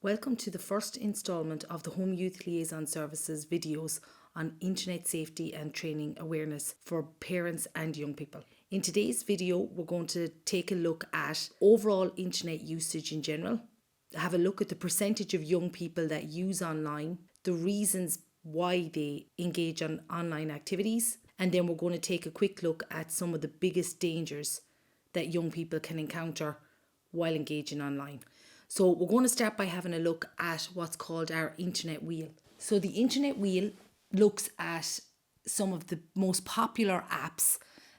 Welcome to the first instalment of the Home Youth Liaison Services videos on internet safety and training awareness for parents and young people. In today's video, we're going to take a look at overall internet usage in general, have a look at the percentage of young people that use online, the reasons why they engage on online activities, and then we're going to take a quick look at some of the biggest dangers that young people can encounter while engaging online. So we're going to start by having a look at what's called our internet wheel. So the internet wheel looks at some of the most popular apps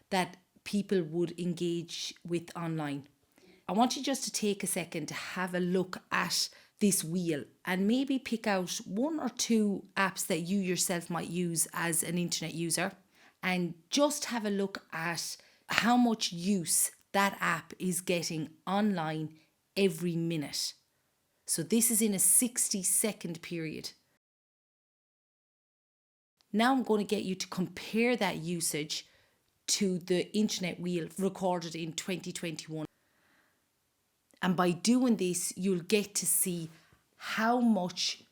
that people would engage with online. I want you just to take a second to have a look at this wheel and maybe pick out one or two apps that you yourself might use as an internet user and just have a look at how much use that app is getting online every minute. So this is in a 60-second period. Now I'm going to get you to compare that usage to the internet wheel recorded in 2021. And by doing this, you'll get to see how much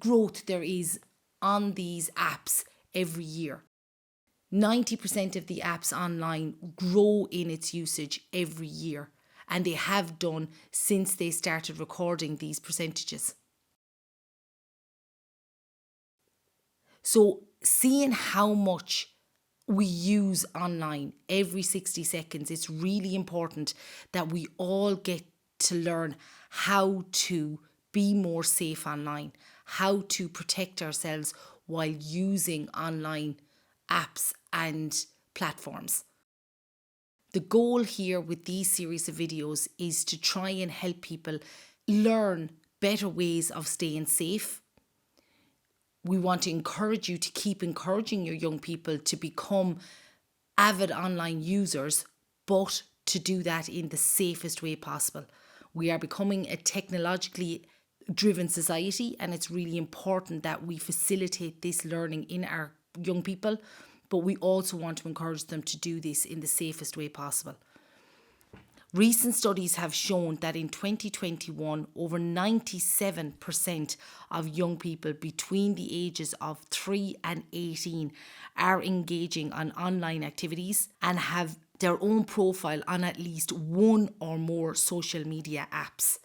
growth there is on these apps every year. 90% of the apps online grow in its usage every year, and they have done since they started recording these percentages. So seeing how much we use online every 60 seconds, it's really important that we all get to learn how to be more safe online, how to protect ourselves while using online apps and platforms. The goal here with these series of videos is to try and help people learn better ways of staying safe. We want to encourage you to keep encouraging your young people to become avid online users, but to do that in the safest way possible. We are becoming a technologically driven society, and it's really important that we facilitate this learning in our young people, but we also want to encourage them to do this in the safest way possible. Recent studies have shown that in 2021, over 97% of young people between the ages of 3 and 18 are engaging on online activities and have their own profile on at least one or more social media apps.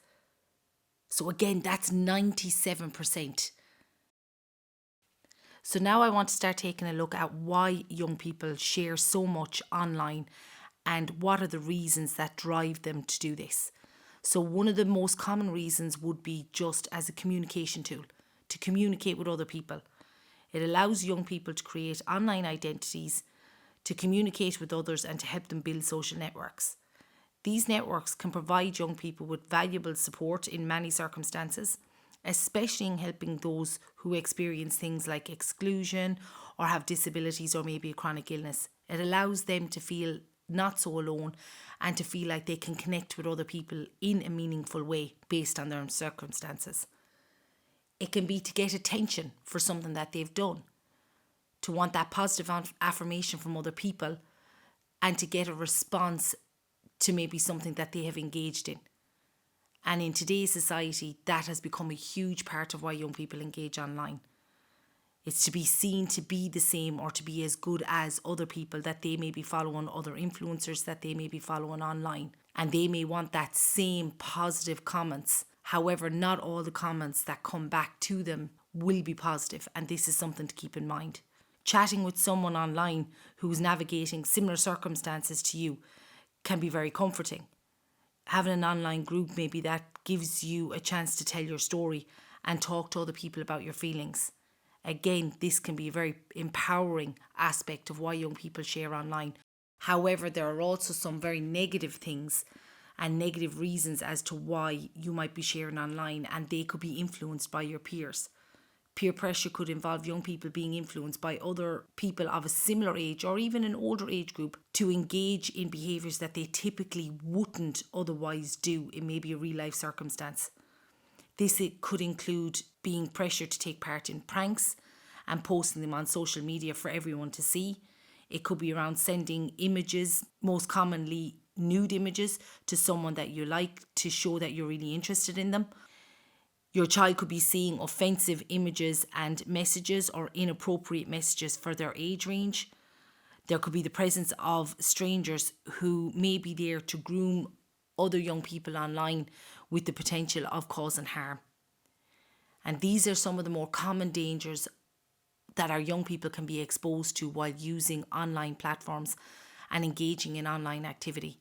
So again, that's 97%. So now I want to start taking a look at why young people share so much online and what are the reasons that drive them to do this. So one of the most common reasons would be just as a communication tool, to communicate with other people. It allows young people to create online identities, to communicate with others and to help them build social networks. These networks can provide young people with valuable support in many circumstances, especially in helping those who experience things like exclusion or have disabilities or maybe a chronic illness. It allows them to feel not so alone and to feel like they can connect with other people in a meaningful way based on their circumstances. It can be to get attention for something that they've done, to want that positive affirmation from other people and to get a response to maybe something that they have engaged in. And in today's society, that has become a huge part of why young people engage online. It's to be seen to be the same or to be as good as other people that they may be following, other influencers that they may be following online. And they may want that same positive comments. However, not all the comments that come back to them will be positive. And this is something to keep in mind. Chatting with someone online who's navigating similar circumstances to you can be very comforting. Having an online group maybe that gives you a chance to tell your story and talk to other people about your feelings. Again, this can be a very empowering aspect of why young people share online. However, there are also some very negative things and negative reasons as to why you might be sharing online, and they could be influenced by your peers. Peer pressure could involve young people being influenced by other people of a similar age or even an older age group to engage in behaviours that they typically wouldn't otherwise do in maybe a real life circumstance. It could include being pressured to take part in pranks and posting them on social media for everyone to see. It could be around sending images, most commonly nude images, to someone that you like to show that you're really interested in them. Your child could be seeing offensive images and messages or inappropriate messages for their age range. There could be the presence of strangers who may be there to groom other young people online with the potential of causing harm. And these are some of the more common dangers that our young people can be exposed to while using online platforms and engaging in online activity.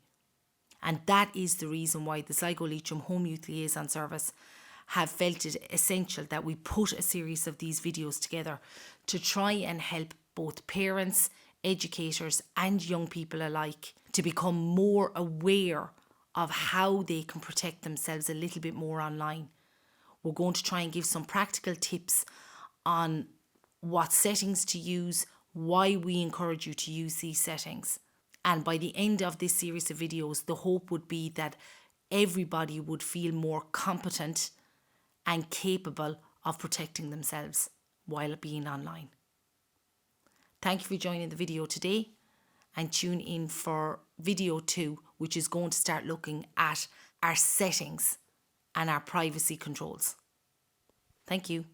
And that is the reason why the Sligo Leitrim Home Youth Liaison Service have felt it essential that we put a series of these videos together to try and help both parents, educators and young people alike to become more aware of how they can protect themselves a little bit more online. We're going to try and give some practical tips on what settings to use, why we encourage you to use these settings. And by the end of this series of videos, the hope would be that everybody would feel more competent and capable of protecting themselves while being online. Thank you for joining the video today, and tune in for video 2, which is going to start looking at our settings and our privacy controls. Thank you.